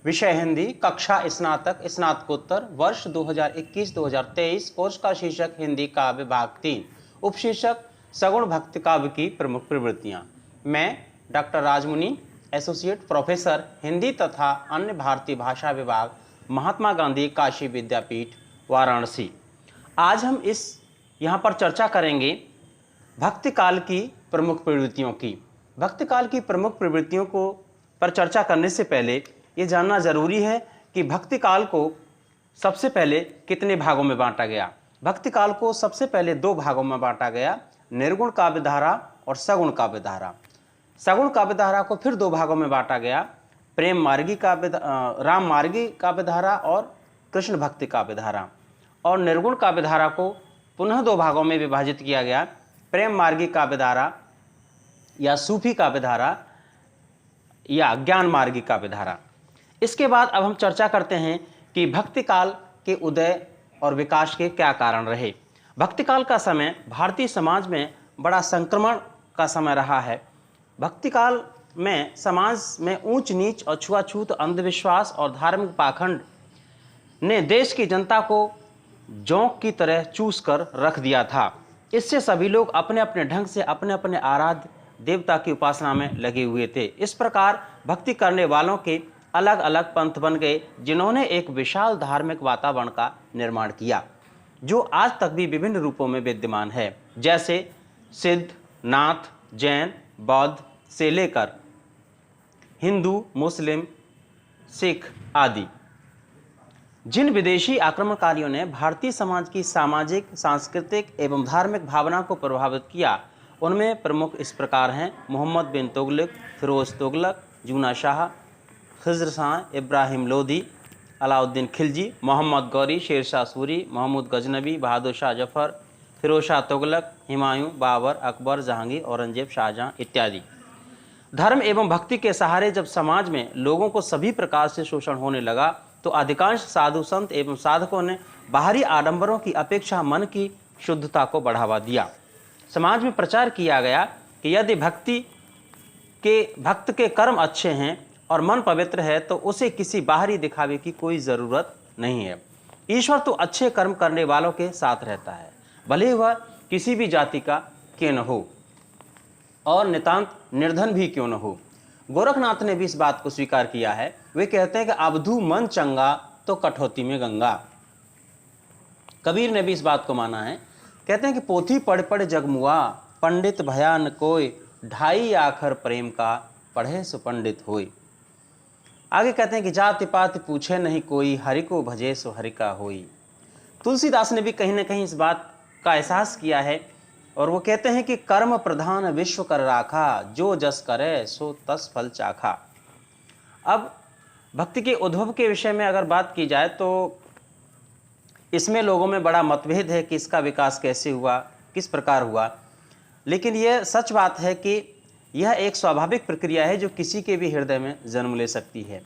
विषय हिंदी, कक्षा स्नातक स्नातकोत्तर, वर्ष 2021-2023। कोर्स का शीर्षक हिंदी काव्य भाग 3, उपशीर्षक सगुण भक्ति काव्य की प्रमुख प्रवृत्तियाँ। मैं doctor Rajmuni, associate professor Hindi तथा अन्य भारतीय भाषा विभाग, महात्मा गांधी काशी विद्यापीठ, वाराणसी। आज हम यहाँ पर चर्चा करेंगे भक्ति काल की प्रमुख प्रवृत्तियों की। भक्ति काल की प्रमुख प्रवृत्तियों को पर चर्चा करने से पहले ये जानना जरूरी है कि भक्ति काल को सबसे पहले कितने भागों में बांटा गया। भक्ति काल को सबसे पहले 2 भागों में बांटा गया, निर्गुण काव्य धारा और सगुण काव्य धारा। सगुण काव्य धारा को फिर 2 भागों में बांटा गया, प्रेम मार्गी काव्य राम मार्गी काव्य धारा और कृष्ण भक्ति काव्य धारा। और निर्गुण काव्य धारा को पुनः 2 भागों में विभाजित किया गया, प्रेम मार्गी काव्य धारा या सूफी काव्य धारा या ज्ञान मार्गी काव्य धारा। इसके बाद अब हम चर्चा करते हैं कि भक्ति काल के उदय और विकास के क्या कारण रहे। भक्ति काल का समय भारतीय समाज में बड़ा संक्रमण का समय रहा है। भक्ति काल में समाज में ऊंच नीच और छुआछूत, अंधविश्वास और धार्मिक पाखंड ने देश की जनता को जोंक की तरह चूस कर रख दिया था। इससे सभी लोग अपने अपने ढंग से अपने अपने आराध्य देवता की उपासना में लगे हुए थे। इस प्रकार भक्ति करने वालों के अलग अलग पंथ बन गए, जिन्होंने एक विशाल धार्मिक वातावरण का निर्माण किया, जो आज तक भी विभिन्न रूपों में विद्यमान है, जैसे सिद्ध, नाथ, जैन, बौद्ध से लेकर हिंदू, मुस्लिम, सिख आदि। जिन विदेशी आक्रमणकारियों ने भारतीय समाज की सामाजिक, सांस्कृतिक एवं धार्मिक भावना को प्रभावित किया, उनमें प्रमुख इस प्रकार हैं: मोहम्मद बिन तुगलक, फिरोज तुगलक, जूना शाह, खिज़्र शाह, इब्राहिम लोदी, अलाउद्दीन खिलजी, मोहम्मद गौरी, शेर शाह सूरी, महमूद गजनबी, बहादुर शाह जफर, फिरोज शाह तुगलक, हुमायूं, बाबर, अकबर, जहांगीर, औरंगजेब, शाहजहां इत्यादि। धर्म एवं भक्ति के सहारे जब समाज में लोगों को सभी प्रकार से शोषण होने लगा, तो अधिकांश साधु संत एवं साधकों ने बाहरी आडंबरों की अपेक्षा मन की शुद्धता को बढ़ावा दिया। समाज में प्रचार किया गया कि यदि भक्त के कर्म अच्छे हैं और मन पवित्र है, तो उसे किसी बाहरी दिखावे की कोई ज़रूरत नहीं है। ईश्वर तो अच्छे कर्म करने वालों के साथ रहता है, भले वह किसी भी जाति का क्यों न हो और नितांत निर्धन भी क्यों न हो। गोरखनाथ ने भी इस बात को स्वीकार किया है। वे कहते हैं कि अवधू मन चंगा तो कठौती में गंगा। कबीर ने भी इस बात को माना है। कहते हैं कि पोथी पढ़ पढ़ जगमुआ, पंडित भया न कोई, ढाई आखर प्रेम का, पढ़े सो पंडित होय। आगे कहते हैं कि जाति पाति पूछे नहीं कोई, हरि को भजे सो हरि का होई। तुलसीदास ने भी कहीं ना कहीं इस बात का एहसास किया है और वो कहते हैं कि कर्म प्रधान विश्व कर राखा, जो जस करे सो तस फल चाखा। अब भक्ति के उद्भव के विषय में अगर बात की जाए तो इसमें लोगों में बड़ा मतभेद है कि इसका विकास कैसे हुआ, किस प्रकार हुआ। लेकिन यह सच बात है कि यह एक स्वाभाविक प्रक्रिया है जो किसी के भी हृदय में जन्म ले सकती है।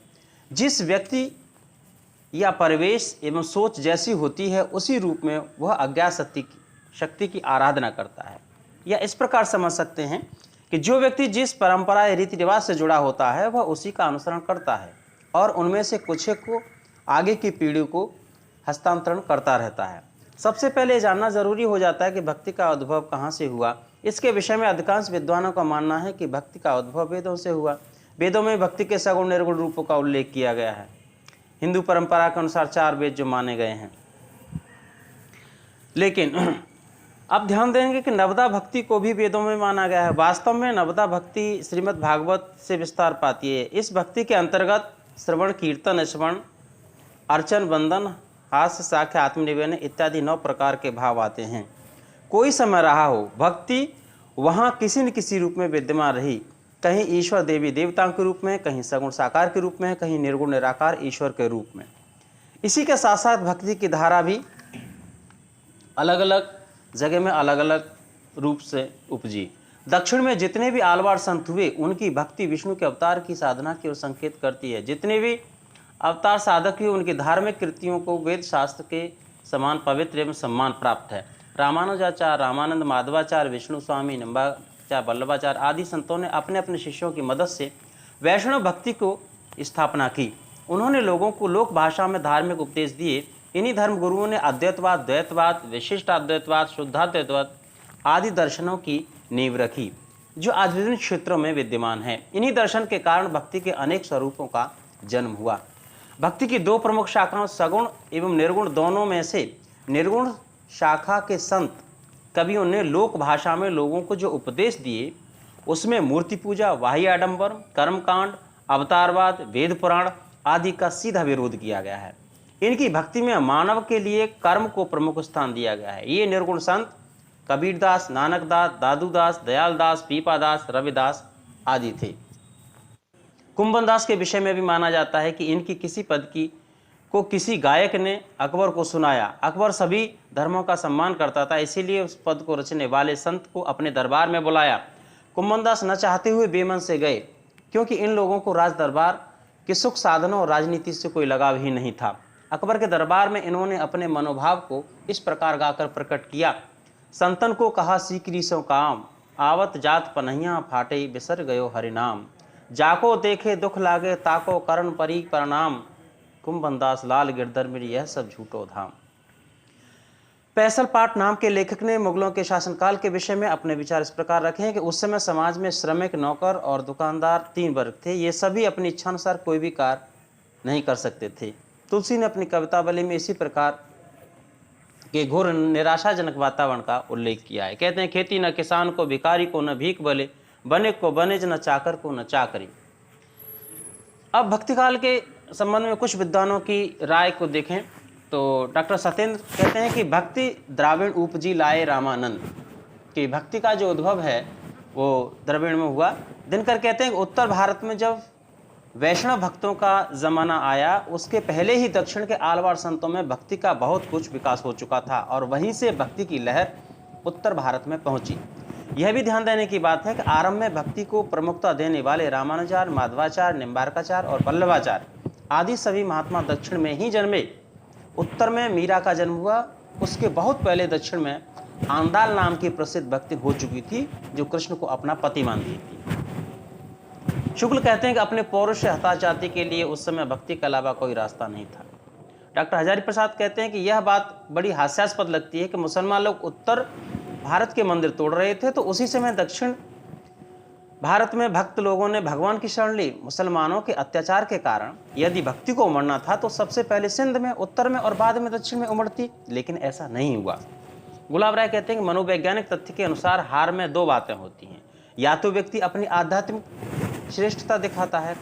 जिस व्यक्ति या परिवेश एवं सोच जैसी होती है, उसी रूप में वह अज्ञात शक्ति की आराधना करता है। या इस प्रकार समझ सकते हैं कि जो व्यक्ति जिस परंपरा या रीति रिवाज से जुड़ा होता है, वह उसी का अनुसरण करता है और उनमें से कुछ को आगे की पीढ़ी को हस्तांतरण करता रहता है। सबसे पहले जानना जरूरी हो जाता है कि भक्ति का उद्भव कहाँ से हुआ। इसके विषय में अधिकांश विद्वानों का मानना है कि भक्ति का उद्भव वेदों से हुआ। वेदों में भक्ति के सगुण निर्गुण रूपों का उल्लेख किया गया है। हिंदू परंपरा के अनुसार 4 वेद जो माने गए हैं। लेकिन अब ध्यान देंगे कि नवदा भक्ति को भी वेदों में माना गया है। वास्तव में नवदा भक्ति श्रीमद् भागवत से विस्तार पाती है। इस भक्ति के अंतर्गत श्रवण, कीर्तन, स्मरण, अर्चन, वंदन, हास्य, साख्य, आत्मनिवेदन इत्यादि 9 प्रकार के भाव आते हैं। कोई समय रहा हो, भक्ति वहाँ किसी न किसी रूप में विद्यमान रही। कहीं ईश्वर देवी देवताओं के रूप में, कहीं सगुण साकार के रूप में, कहीं निर्गुण निराकार ईश्वर के रूप में। इसी के साथ साथ भक्ति की धारा भी अलग अलग जगह में अलग अलग रूप से उपजी। दक्षिण में जितने भी आलवार संत हुए, उनकी भक्ति विष्णु के अवतार की साधना की ओर संकेत करती है। जितने भी अवतार साधक हुए, उनकी धार्मिक कृतियों को वेद शास्त्र के समान पवित्र एवं सम्मान प्राप्त है। रामानुजाचार्य, रामानंद, माधवाचार्य, विष्णु स्वामी, निम्बाचार्य, वल्लभाचार्य आदि संतों ने अपने अपने शिष्यों की मदद से वैष्णव भक्ति को स्थापना की उन्होंने लोगों को लोक भाषा में धार्मिक उपदेश दिए। इन्हीं धर्म गुरुओं ने अद्वैतवाद, द्वैतवाद, विशिष्ट अद्वैतवाद, शुद्धाद्वैतवाद आदि दर्शनों की नींव रखी, जो आज विभिन्न क्षेत्रों में विद्यमान है। इन्हीं दर्शन के कारण भक्ति के अनेक स्वरूपों का जन्म हुआ। भक्ति की दो प्रमुख शाखाओं सगुण एवं निर्गुण, दोनों में से निर्गुण शाखा के संत कवियों ने लोक भाषा में लोगों को जो उपदेश दिए, उसमें मूर्ति पूजा, बाह्य आडंबर, कर्मकांड, अवतारवाद, वेद पुराण आदि का सीधा विरोध किया गया है। इनकी भक्ति में मानव के लिए कर्म को प्रमुख स्थान दिया गया है। ये निर्गुण संत कबीरदास, नानकदास, दादूदास, दयालदास, पीपादास, रविदास आदि थे। कुंभनदास के विषय में भी माना जाता है कि इनकी किसी पद को किसी गायक ने अकबर को सुनाया। अकबर सभी धर्मों का सम्मान करता था, इसीलिए उस पद को रचने वाले संत को अपने दरबार में बुलाया। कुंभनदास न चाहते हुए बेमन से गए, क्योंकि इन लोगों को राज दरबार के सुख साधनों और राजनीति से कोई लगाव ही नहीं था। अकबर के दरबार में इन्होंने अपने मनोभाव को इस प्रकार गाकर प्रकट किया। संतन को कहा सीकरी सो काम, आवत जात पनहिया फाटे बिसर गयो हरिनाम। जाको देखे दुख लागे ताको करण परी प्रणाम। कुंभनदास लाल गिरधर मेरी यह सब झूठो धाम। पैसल पाट नाम के लेखक ने मुगलों के शासनकाल के विषय में अपने विचार इस प्रकार रखे हैं कि उस समय समाज में श्रमिक, नौकर और दुकानदार तीन वर्ग थे। ये सभी अपनी इच्छानुसार कोई भी कार्य नहीं कर सकते थे। तुलसी ने अपनी कवितावली में इसी प्रकार के घोर निराशाजनक वातावरण का उल्लेख किया है। कहते हैं, खेती न किसान को, भिखारी को न भीख बले, बनिक को बनिज, न चाकर को न चाकरी। अब भक्तिकाल के संबंध में कुछ विद्वानों की राय को देखें तो डॉक्टर सत्येंद्र कहते हैं कि भक्ति द्राविण उपजी लाए रामानंद, कि भक्ति का जो उद्भव है वो द्रविड़ में हुआ। दिनकर कहते हैं कि उत्तर भारत में जब वैष्णव भक्तों का जमाना आया, उसके पहले ही दक्षिण के आलवार संतों में भक्ति का बहुत कुछ विकास हो चुका था और वहीं से भक्ति की लहर उत्तर भारत में पहुंची। यह भी ध्यान देने की बात है कि आरंभ में भक्ति को प्रमुखता देने वाले रामानुजाचार्य, माधवाचार्य, निम्बार्काचार्य और वल्लभाचार्य आदि सभी महात्मा दक्षिण में ही जन्मे। उत्तर में मीरा का जन्म हुआ, उसके बहुत पहले दक्षिण में आंदाल नाम की प्रसिद्ध भक्ति हो चुकी थी, जो कृष्ण को अपना पति मानती थी। शुक्ल कहते हैं कि अपने पौरुष से हताचाती के लिए उस समय भक्ति के अलावा कोई रास्ता नहीं था। डॉक्टर हजारी प्रसाद कहते हैं कि यह बात बड़ी हास्यास्पद लगती है कि मुसलमान लोग उत्तर भारत के मंदिर तोड़ रहे थे, तो उसी समय दक्षिण भारत में भक्त लोगों ने भगवान की शरण ली। मुसलमानों के अत्याचार के कारण यदि भक्ति को उमड़ना था तो सबसे पहले सिंध में, उत्तर में और बाद में दक्षिण में उमड़ती, लेकिन ऐसा नहीं हुआ। गुलाब राय कहते हैं कि मनोवैज्ञानिक तथ्य के अनुसार हार में दो बातें होती हैं, या तो व्यक्ति अपनी आध्यात्मिक श्रेष्ठता दिखाता है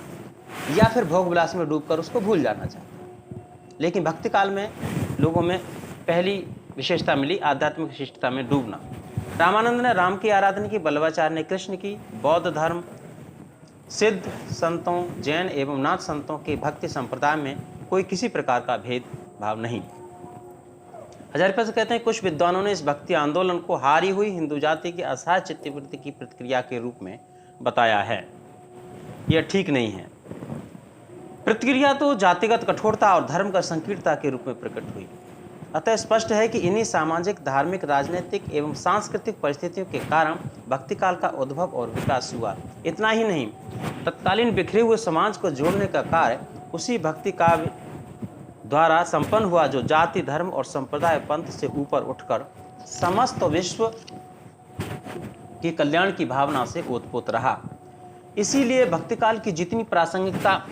या फिर भोग विलास में डूबकर उसको भूल जाना चाहता है। लेकिन भक्ति काल में लोगों में पहली विशेषता मिली, आध्यात्मिक श्रेष्ठता में डूबना। रामानंद ने राम की आराधना की, वल्लभाचार्य ने कृष्ण की। बौद्ध धर्म सिद्ध संतों, जैन एवं नाथ संतों के भक्ति संप्रदाय में कोई किसी प्रकार का भेदभाव नहीं। हजारी प्रसाद कहते हैं, कुछ विद्वानों ने इस भक्ति आंदोलन को हारी हुई हिंदू जाति की असहाय चित्तवृत्ति की प्रतिक्रिया के रूप में बताया है। यह ठीक नहीं है। प्रतिक्रिया तो जातिगत कठोरता और धर्म का संकीर्णता के रूप में प्रकट हुई। अतः स्पष्ट है कि इन्हीं सामाजिक, धार्मिक, राजनीतिक एवं सांस्कृतिक परिस्थितियों के कारण भक्ति काल का उद्भव और विकास हुआ। इतना ही नहीं, तत्कालीन बिखरे हुए समाज को जोड़ने का कार्य उसी भक्ति काव्य द्वारा संपन्न हुआ, जो जाति, धर्म और संप्रदाय पंथ से ऊपर उठकर समस्त विश्व के कल्याण की भावना से ओतप्रोत रहा। इसीलिए भक्ति काल की जितनी प्रासंगिकता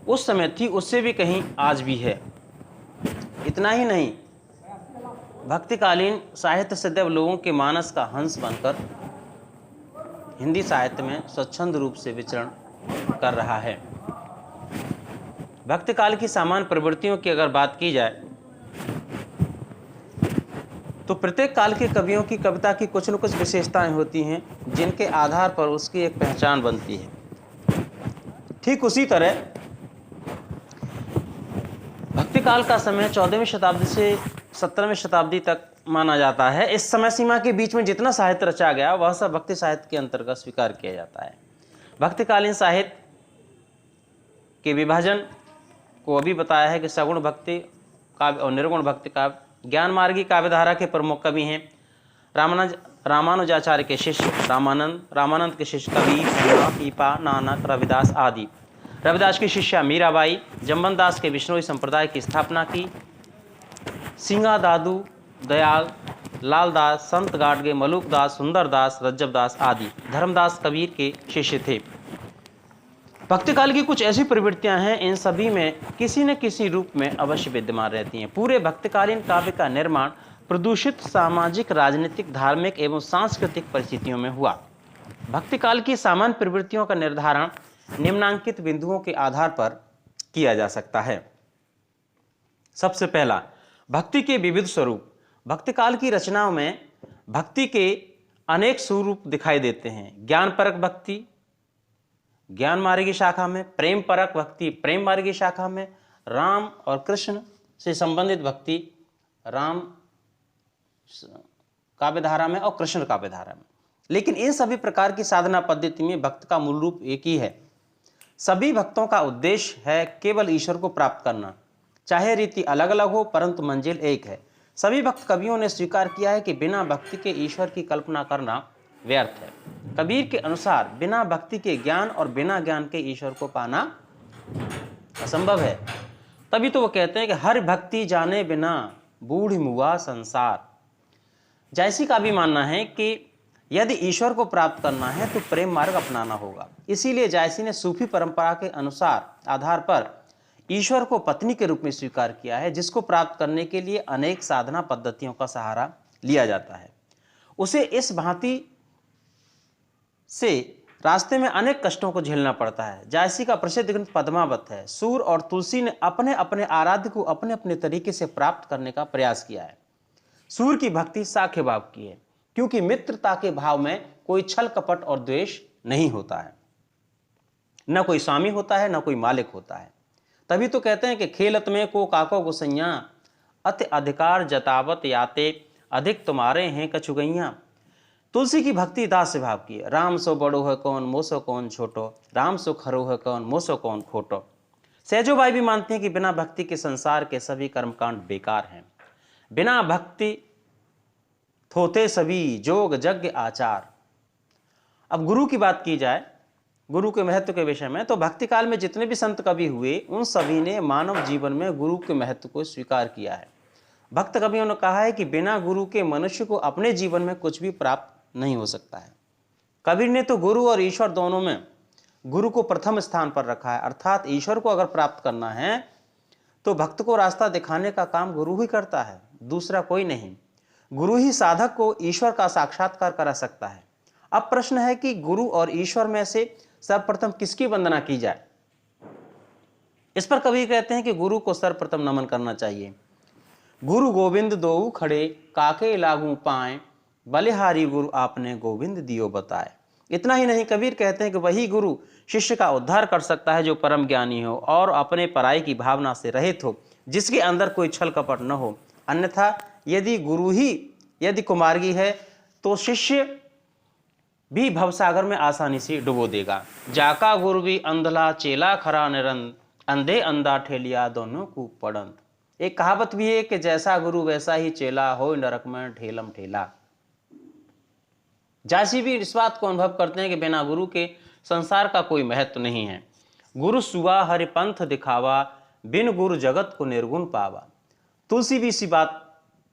उस समय थी, उससे भी कहीं आज भी है। इतना ही नहीं, भक्तिकालीन साहित्य सदैव लोगों के मानस का हंस बनकर हिंदी साहित्य में स्वच्छंद रूप से विचरण कर रहा है। भक्तिकाल की सामान्य प्रवृत्तियों की अगर बात की जाए तो प्रत्येक काल के कवियों की कविता की कुछ न कुछ विशेषताएं होती हैं, जिनके आधार पर उसकी एक पहचान बनती है। ठीक उसी तरह भक्तिकाल का समय 14वीं शताब्दी से 17वीं शताब्दी तक माना जाता है। इस समय सीमा के बीच में जितना साहित्य रचा गया वह सब भक्ति साहित्य के अंतर्गत स्वीकार किया जाता है। भक्तिकालीन साहित्य के विभाजन को अभी बताया है कि सगुण भक्ति काव्य और निर्गुण भक्ति काव्य। ज्ञान मार्गी काव्यधारा के प्रमुख कवि हैं रामानुजाचार्य के शिष्य रामानंद, रामानंद के शिष्य कबीर, पीपा, नानक, रविदास आदि। रविदास की शिष्या मीराबाई, जम्बन दास के बिश्नोई संप्रदाय की स्थापना की। सिंगा दादू दयाल, लालदास, संत गाडगे, मलुकदास, सुंदरदास, रज्जबदास आदि धर्मदास कबीर के शिष्य थे। भक्ति काल की कुछ ऐसी प्रवृत्तियां हैं, इन सभी में किसी न किसी रूप में अवश्य विद्यमान रहती हैं। पूरे भक्तिकालीन काव्य का निर्माण प्रदूषित सामाजिक, राजनीतिक, धार्मिक एवं सांस्कृतिक परिस्थितियों में हुआ। भक्ति काल की सामान्य प्रवृत्तियों का निर्धारण निम्नांकित बिंदुओं के आधार पर किया जा सकता है। सबसे पहला, भक्ति के विविध स्वरूप। भक्ति काल की रचनाओं में भक्ति के अनेक स्वरूप दिखाई देते हैं। ज्ञान परक भक्ति ज्ञान मार्ग की शाखा में, प्रेम परक भक्ति प्रेम मार्ग की शाखा में, राम और कृष्ण से संबंधित भक्ति राम काव्यधारा में और कृष्ण काव्यधारा में। लेकिन इन सभी प्रकार की साधना पद्धति में भक्त का मूल रूप एक ही है। सभी भक्तों का उद्देश्य है केवल ईश्वर को प्राप्त करना। चाहे रीति अलग अलग हो, परंतु मंजिल एक है। सभी भक्त कवियों ने स्वीकार किया है कि बिना भक्ति के ईश्वर की कल्पना करना व्यर्थ है। कबीर के अनुसार बिना भक्ति के ज्ञान और बिना ज्ञान के ईश्वर को पाना असंभव है। तभी तो वो कहते हैं कि हर भक्ति जाने बिना बूढ़ मुआ संसार। जैसी का भी मानना है कि यदि ईश्वर को प्राप्त करना है तो प्रेम मार्ग अपनाना होगा। इसीलिए जायसी ने सूफी परंपरा के अनुसार आधार पर ईश्वर को पत्नी के रूप में स्वीकार किया है, जिसको प्राप्त करने के लिए अनेक साधना पद्धतियों का सहारा लिया जाता है। उसे इस भांति से रास्ते में अनेक कष्टों को झेलना पड़ता है। जायसी का प्रसिद्ध ग्रंथ पद्मावत है। सूर और तुलसी ने अपने अपने आराध्य को अपने अपने तरीके से प्राप्त करने का प्रयास किया है। सूर की भक्ति साख्य भाव की है, क्योंकि मित्रता के भाव में कोई छल कपट और द्वेष नहीं होता है। न कोई स्वामी होता है, न कोई मालिक होता है। तभी तो कहते हैं कि खेलत में को काको गुसैया, अति अधिकार जतावत याते, अधिक तुम्हारे हैं कछुगैया। तुलसी की भक्ति दास भाव की है। राम सो बड़ो है कौन, मोसो कौन छोटो, राम सो खरो है कौन, मोसो कौन खोटो। सहजोबाई भी मानते हैं कि बिना भक्ति के संसार के सभी कर्मकांड बेकार हैं। बिना भक्ति थोते सभी जोग यज्ञ आचार। अब गुरु की बात की जाए, गुरु के महत्व के विषय में, तो भक्ति काल में जितने भी संत कवि हुए उन सभी ने मानव जीवन में गुरु के महत्व को स्वीकार किया है। भक्त कवियों ने कहा है कि बिना गुरु के मनुष्य को अपने जीवन में कुछ भी प्राप्त नहीं हो सकता है। कबीर ने तो गुरु और ईश्वर दोनों में गुरु को प्रथम स्थान पर रखा है। अर्थात ईश्वर को अगर प्राप्त करना है तो भक्त को रास्ता दिखाने का काम गुरु ही करता है, दूसरा कोई नहीं। गुरु ही साधक को ईश्वर का साक्षात्कार करा सकता है। अब प्रश्न है कि गुरु और ईश्वर में से सर्वप्रथम किसकी वंदना की जाए। इस पर कबीर कहते हैं कि गुरु को सर्वप्रथम नमन करना चाहिए। गुरु गोविंद दोऊ खड़े, काके लागू पाए, बलिहारी गुरु आपने गोविंद दियो बताए। इतना ही नहीं, कबीर कहते हैं कि वही गुरु शिष्य का उद्धार कर सकता है जो परम ज्ञानी हो और अपने पराई की भावना से रहित हो, जिसके अंदर कोई छल कपट न हो। अन्यथा यदि गुरु ही यदि कुमार्गी है तो शिष्य भी भवसागर में आसानी से डुबो देगा। जाका गुरु भी अंधला चेला खरा निरंद, अंधे अंधा ठेलिया दोनों को पड़ंत। एक कहावत भी है कि जैसा गुरु वैसा ही चेला, हो नरक में ठेलम ठेला। जायसी भी इस बात को अनुभव करते हैं कि बिना गुरु के संसार का कोई महत्व नहीं है। गुरु सुवा हरि पंथ दिखावा, बिन गुरु जगत को निर्गुण पावा। तुलसी भी इसी बात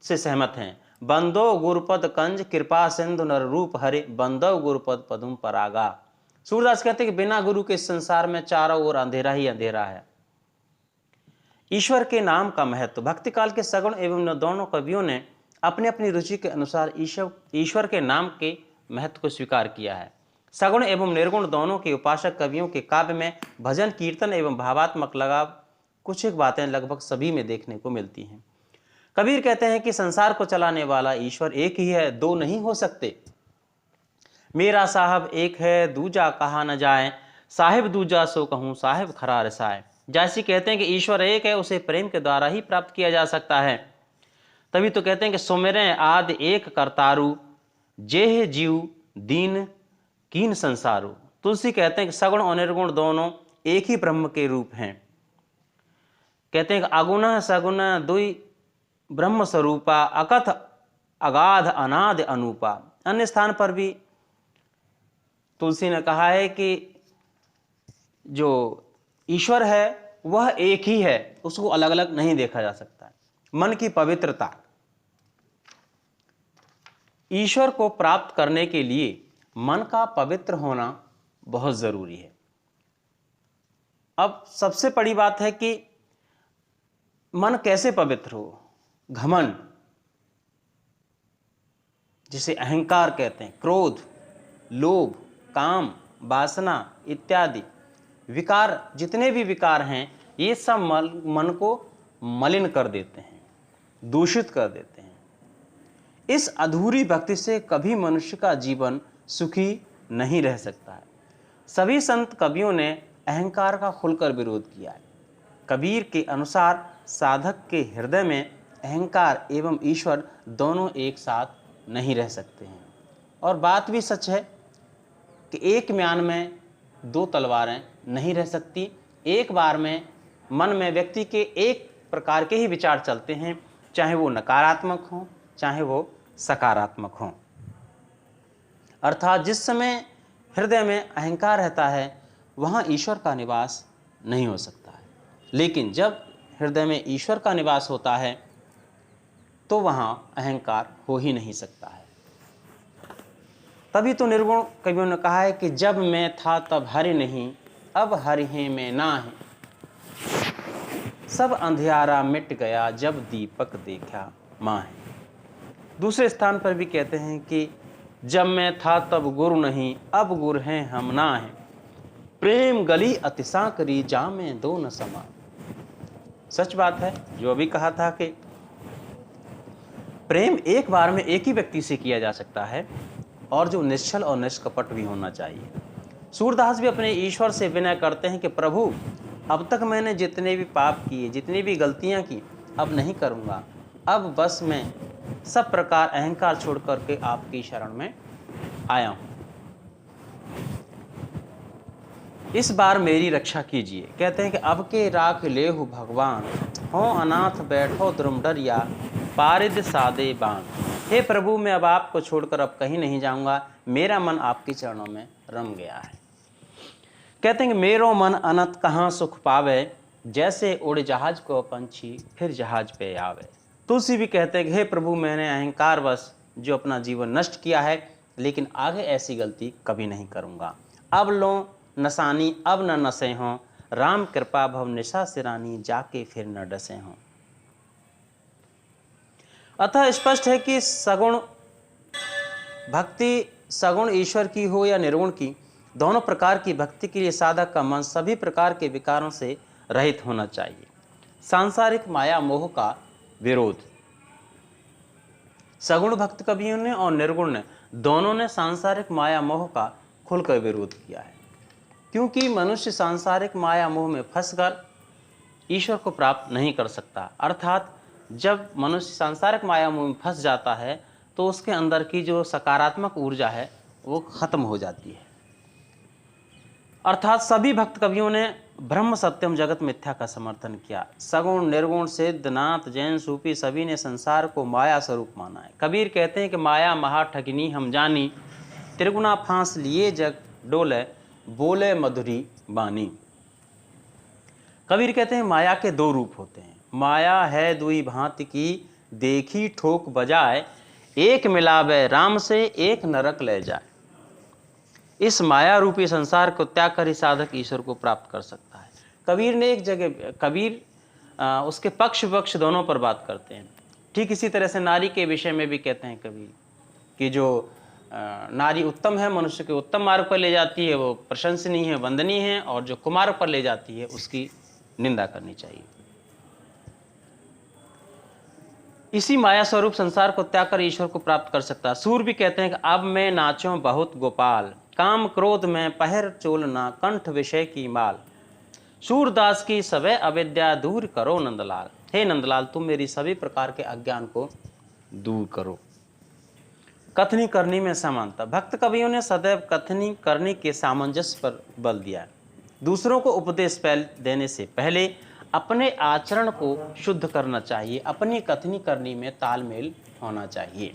से सहमत हैं। बंदो गुरुपद कंज, कृपा सिंधु नर रूप हरे, बंदो गुरुपद पदुम परागा। सूरदास कहते हैं कि बिना गुरु के संसार में चारों ओर अंधेरा ही अंधेरा है। ईश्वर के नाम का महत्व। भक्ति काल के सगुण एवं दोनों कवियों ने अपने अपनी रुचि के अनुसार ईश्वर के नाम के महत्व को स्वीकार किया है। सगुण एवं निर्गुण दोनों के उपासक कवियों के काव्य में भजन, कीर्तन एवं भावात्मक लगाव कुछ एक बातें लगभग सभी में देखने को मिलती हैं। कबीर कहते हैं कि संसार को चलाने वाला ईश्वर एक ही है, दो नहीं हो सकते। मेरा साहब एक है, दूजा कहा न जाए, साहिब दूजा सो कहूँ, साहिब खरा रसाए। जैसी कहते हैं कि ईश्वर एक है, उसे प्रेम के द्वारा ही प्राप्त किया जा सकता है। तभी तो कहते हैं कि सुमिरें आदि एक करतारू, जेह जीव दीन कीन संसारू। तुलसी कहते हैं कि सगुण और निर्गुण दोनों एक ही ब्रह्म के रूप हैं। कहते हैं कि अगुण सगुण दुई ब्रह्म स्वरूपा, अकथ अगाध अनाद अनूपा। अन्य स्थान पर भी तुलसी ने कहा है कि जो ईश्वर है वह एक ही है, उसको अलग अलग नहीं देखा जा सकता है। मन की पवित्रता, ईश्वर को प्राप्त करने के लिए मन का पवित्र होना बहुत जरूरी है। अब सबसे बड़ी बात है कि मन कैसे पवित्र हो। घमंड, जिसे अहंकार कहते हैं, क्रोध, लोभ, काम, वासना इत्यादि विकार, जितने भी विकार हैं, ये सब मन को मलिन कर देते हैं, दूषित कर देते हैं। इस अधूरी भक्ति से कभी मनुष्य का जीवन सुखी नहीं रह सकता है। सभी संत कवियों ने अहंकार का खुलकर विरोध किया है। कबीर के अनुसार साधक के हृदय में अहंकार एवं ईश्वर दोनों एक साथ नहीं रह सकते हैं। और बात भी सच है कि एक म्यान में दो तलवारें नहीं रह सकती। एक बार में मन में व्यक्ति के एक प्रकार के ही विचार चलते हैं, चाहे वो नकारात्मक हों चाहे वो सकारात्मक हों। अर्थात जिस समय हृदय में अहंकार रहता है वहाँ ईश्वर का निवास नहीं हो सकता है, लेकिन जब हृदय में ईश्वर का निवास होता है तो वहाँ अहंकार हो ही नहीं सकता है। तभी तो निर्गुण कवियों ने कहा है कि जब मैं था तब हरि नहीं, अब हरि है मैं ना है, सब अंधियारा मिट गया जब दीपक देखा माँ है। दूसरे स्थान पर भी कहते हैं कि जब मैं था तब गुरु नहीं, अब गुरु हैं हम ना हैं, प्रेम गली अतिशा करी जा में दो न समा। सच बात है जो अभी कहा था कि प्रेम एक बार में एक ही व्यक्ति से किया जा सकता है और जो निश्चल और निष्कपट भी होना चाहिए। सूरदास भी अपने ईश्वर से विनय करते हैं कि प्रभु, अब तक मैंने जितने भी पाप किए, जितनी भी गलतियां की, अब नहीं करूंगा। अब बस मैं सब प्रकार अहंकार छोड़ करके आपकी शरण में आया हूं, इस बार मेरी रक्षा कीजिए। कहते हैं कि अब के राख लेहु भगवान, हो अनाथ बैठो द्रुम डरिया, पारिद सादे बाण। हे प्रभु, मैं अब आपको छोड़कर अब कहीं नहीं जाऊंगा, मेरा मन आपके चरणों में रम गया है। कहते हैं कि मेरो मन अनंत कहाँ सुख पावे, जैसे उड़ जहाज को पंछी फिर जहाज पे आवे। तुलसी भी कहते हैं कि हे प्रभु, मैंने अहंकार वश जो अपना जीवन नष्ट किया है, लेकिन आगे ऐसी गलती कभी नहीं करूंगा। अब लो नसानी अब न नशे हों, राम कृपा भव निशा सिरानी, जाके फिर न डसे हों। अतः स्पष्ट है कि सगुण भक्ति, सगुण ईश्वर की हो या निर्गुण की, दोनों प्रकार की भक्ति के लिए साधक का मन सभी प्रकार के विकारों से रहित होना चाहिए। सांसारिक माया मोह का विरोध, सगुण भक्त कवियों ने और निर्गुण ने दोनों ने सांसारिक माया मोह का खुलकर विरोध किया है, क्योंकि मनुष्य सांसारिक माया मोह में फंसकर ईश्वर को प्राप्त नहीं कर सकता। अर्थात जब मनुष्य सांसारिक माया मोह में फंस जाता है तो उसके अंदर की जो सकारात्मक ऊर्जा है वो खत्म हो जाती है। अर्थात सभी भक्त कवियों ने ब्रह्म सत्यम जगत मिथ्या का समर्थन किया। सगुण, निर्गुण, सिद्ध, नाथ, जैन, सूफी सभी ने संसार को माया स्वरूप माना है। कबीर कहते हैं कि माया महा ठगिनी हम जानी, त्रिगुना फांस लिए जग डोले, बोले मधुरी बानी। कबीर कहते हैं माया के दो रूप होते हैं। माया है दुई भांति की, देखी ठोक बजाए, एक मिलावे राम से एक नरक ले जाए। इस माया रूपी संसार को त्याग कर ही साधक ईश्वर को प्राप्त कर सकता है। कबीर ने एक जगह, कबीर उसके पक्ष विपक्ष दोनों पर बात करते हैं। ठीक इसी तरह से नारी के विषय में भी कहते हैं कबीर कि जो नारी उत्तम है, मनुष्य के उत्तम मार्ग पर ले जाती है, वो प्रशंसनीय है, वंदनीय है, और जो कुमार्ग पर ले जाती है उसकी निंदा करनी चाहिए। इसी माया स्वरूप संसार को त्याग कर ईश्वर को प्राप्त कर सकता है। सूर भी कहते हैं कि अब मैं नाचूं बहुत गोपाल, काम क्रोध में पहर चोलना, कंठ विषय की माल। सूरदास की सवै अविद्या दूर करो नंदलाल। हे नंदलाल, तुम मेरी सभी प्रकार के अज्ञान को दूर करो। कथनी करनी में समानता, भक्त कवियों ने सदैव कथनी करनी के सामंजस्य पर बल दिया है। दूसरों को उपदेश देने से पहले अपने आचरण को शुद्ध करना चाहिए, अपनी कथनी करनी में तालमेल होना चाहिए।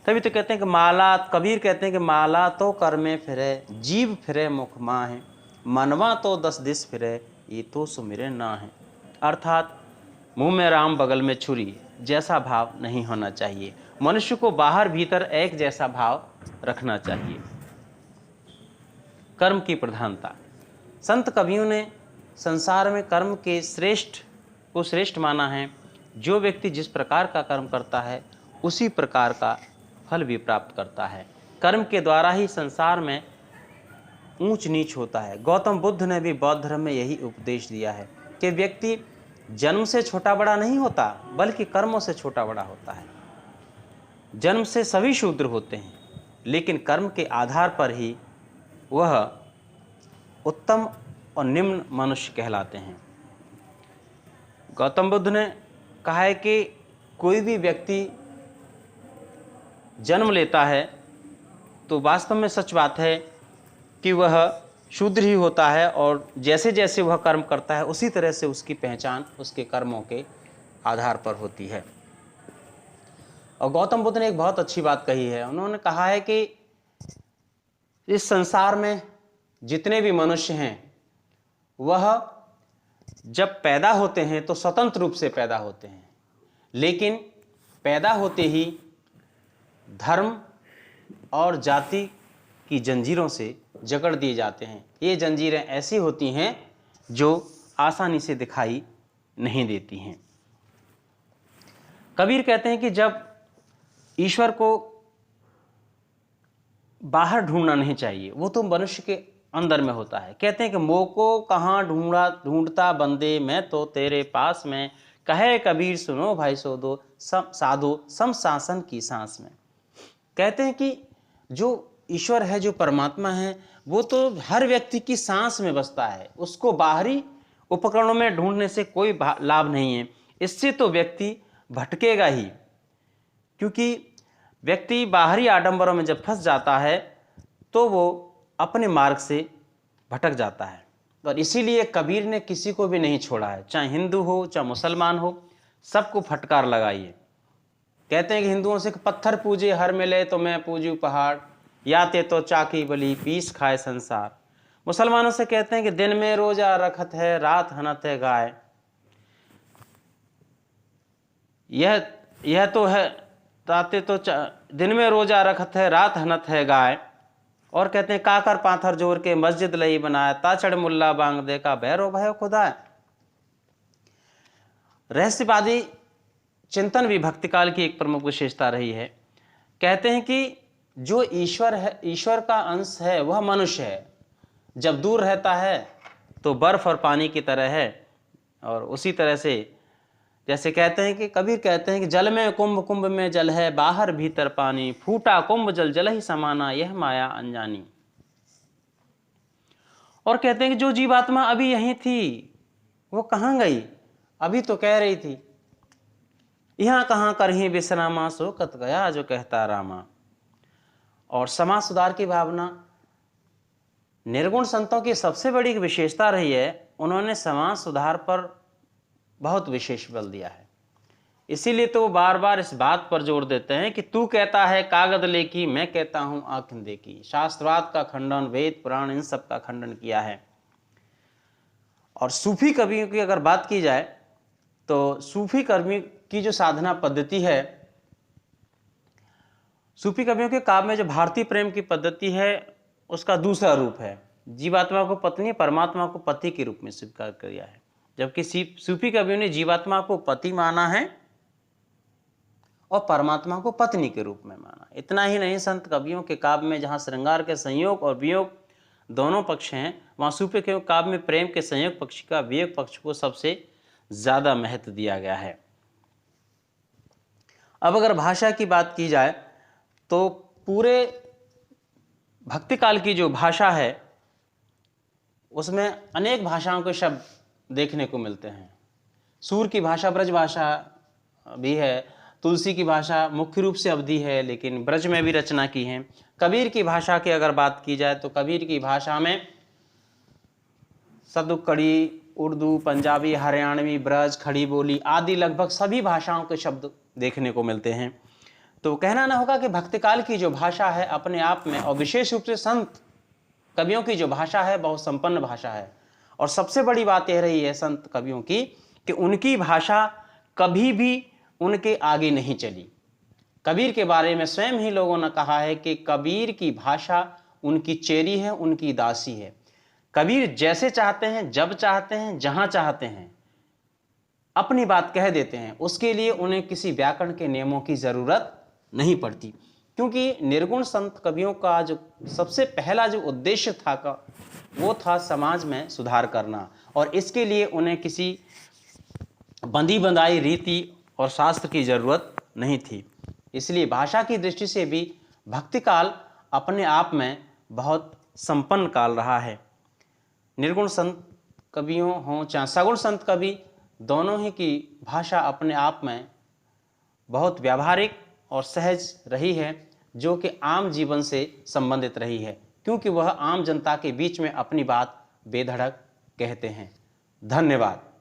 तभी तो कहते हैं कि माला, कबीर कहते हैं कि माला तो कर में फिरे, जीव फिरे मुख माहे, मनवा तो 10 दिस फिरे, ये तो सुमिरे ना है। अर्थात मुंह में राम बगल में छुरी जैसा भाव नहीं होना चाहिए। मनुष्य को बाहर भीतर एक जैसा भाव रखना चाहिए। कर्म की प्रधानता। संत कवियों ने संसार में कर्म के श्रेष्ठ माना है। जो व्यक्ति जिस प्रकार का कर्म करता है उसी प्रकार का फल भी प्राप्त करता है। कर्म के द्वारा ही संसार में ऊंच नीच होता है। गौतम बुद्ध ने भी बौद्ध धर्म में यही उपदेश दिया है कि व्यक्ति जन्म से छोटा बड़ा नहीं होता, बल्कि कर्मों से छोटा बड़ा होता है। जन्म से सभी शूद्र होते हैं, लेकिन कर्म के आधार पर ही वह उत्तम और निम्न मनुष्य कहलाते हैं। गौतम बुद्ध ने कहा है कि कोई भी व्यक्ति जन्म लेता है तो वास्तव में सच बात है कि वह शूद्र ही होता है, और जैसे जैसे वह कर्म करता है उसी तरह से उसकी पहचान उसके कर्मों के आधार पर होती है। और गौतम बुद्ध ने एक बहुत अच्छी बात कही है। उन्होंने कहा है कि इस संसार में जितने भी मनुष्य हैं वह जब पैदा होते हैं तो स्वतंत्र रूप से पैदा होते हैं, लेकिन पैदा होते ही धर्म और जाति की जंजीरों से जकड़ दिए जाते हैं। ये जंजीरें ऐसी होती हैं जो आसानी से दिखाई नहीं देती हैं। कबीर कहते हैं कि जब ईश्वर को बाहर ढूंढना नहीं चाहिए, वो तो मनुष्य के अंदर में होता है। कहते हैं कि मोह को कहाँ ढूंढता बंदे, मैं तो तेरे पास में, कहे कबीर सुनो भाई सोदो साधो सम शासन की सांस में। कहते हैं कि जो ईश्वर है, जो परमात्मा है, वो तो हर व्यक्ति की सांस में बसता है। उसको बाहरी उपकरणों में ढूंढने से कोई लाभ नहीं है। इससे तो व्यक्ति भटकेगा ही, क्योंकि व्यक्ति बाहरी आडंबरों में जब फंस जाता है तो वो अपने मार्ग से भटक जाता है। और इसीलिए कबीर ने किसी को भी नहीं छोड़ा है, चाहे हिंदू हो चाहे मुसलमान हो, सबको फटकार लगाइए। कहते हैं कि हिंदुओं से पत्थर पूजे हर मिले तो मैं पूजू पहाड़, याते तो चाकी बली पीस खाए संसार। मुसलमानों से कहते हैं कि दिन में रोजा रखत है, रात हनत है गाय। यह तो है ताते तो दिन में रोजा रखत है, रात हनत है गाय। और कहते हैं काकर पाथर जोर के मस्जिद लई बनाए, ताचड़ मुल्ला बांग दे का भैरो भयो खुदा। रहस्यवादी चिंतन भी भक्तिकाल की एक प्रमुख विशेषता रही है। कहते हैं कि जो ईश्वर है, ईश्वर का अंश है, वह मनुष्य है। जब दूर रहता है तो बर्फ और पानी की तरह है, और उसी तरह से जैसे कहते हैं कि कबीर कहते हैं कि जल में कुंभ, कुंभ में जल है, बाहर भीतर पानी, फूटा कुंभ जल जल ही समाना, यह माया अनजानी। और कहते हैं कि जो जीवात्मा अभी यहीं थी वो कहाँ गई? अभी तो कह रही थी यहाँ कहाँ करही विश्रामा, सो कत गया जो कहता रामा। और समाज सुधार की भावना निर्गुण संतों की सबसे बड़ी विशेषता रही है। उन्होंने समाज सुधार पर बहुत विशेष बल दिया है। इसीलिए तो वो बार बार इस बात पर जोर देते हैं कि तू कहता है कागज लेकी, मैं कहता हूं आंखें देखी। शास्त्रवाद का खंडन, वेद पुराण, इन सब का खंडन किया है। और सूफी कवियों की अगर बात की जाए तो सूफी कवि की जो साधना पद्धति है, सूफी कवियों के काव्य में जो भारतीय प्रेम की पद्धति है उसका दूसरा रूप है। जीवात्मा को पत्नी, परमात्मा को पति के रूप में स्वीकार किया है, जबकि सूफी कवियों ने जीवात्मा को पति माना है और परमात्मा को पत्नी के रूप में माना। इतना ही नहीं, संत कवियों के काव्य में जहाँ श्रृंगार के संयोग और वियोग दोनों पक्ष हैं, वहाँ सूफी के काव्य में प्रेम के संयोग पक्ष का वियोग पक्ष को सबसे ज्यादा महत्व दिया गया है। अब अगर भाषा की बात की जाए तो पूरे भक्ति काल की जो भाषा है उसमें अनेक भाषाओं के शब्द देखने को मिलते हैं। सूर की भाषा ब्रज भाषा भी है, तुलसी की भाषा मुख्य रूप से अवधी है, लेकिन ब्रज में भी रचना की है। कबीर की भाषा की अगर बात की जाए तो कबीर की भाषा में सदुक्कड़ी, उर्दू, पंजाबी, हरियाणवी, ब्रज, खड़ी बोली आदि लगभग सभी भाषाओं के शब्द देखने को मिलते हैं। तो कहना न होगा कि भक्तिकाल की जो भाषा है अपने आप में, और विशेष रूप से संत कवियों की जो भाषा है बहुत संपन्न भाषा है। और सबसे बड़ी बात यह रही है संत कवियों की कि उनकी भाषा कभी भी उनके आगे नहीं चली। कबीर के बारे में स्वयं ही लोगों ने कहा है कि कबीर की भाषा उनकी चेरी है, उनकी दासी है। कबीर जैसे चाहते हैं, जब चाहते हैं, जहां चाहते हैं अपनी बात कह देते हैं। उसके लिए उन्हें किसी व्याकरण के नियमों की जरूरत नहीं पड़ती, क्योंकि निर्गुण संत कवियों का जो सबसे पहला जो उद्देश्य था वो था समाज में सुधार करना, और इसके लिए उन्हें किसी बंधी बंधाई रीति और शास्त्र की जरूरत नहीं थी। इसलिए भाषा की दृष्टि से भी भक्ति काल अपने आप में बहुत संपन्न काल रहा है। निर्गुण संत कवियों हों चाहे सगुण संत कवि, दोनों ही की भाषा अपने आप में बहुत व्यावहारिक और सहज रही है, जो कि आम जीवन से संबंधित रही है, क्योंकि वह आम जनता के बीच में अपनी बात बेधड़क कहते हैं। धन्यवाद।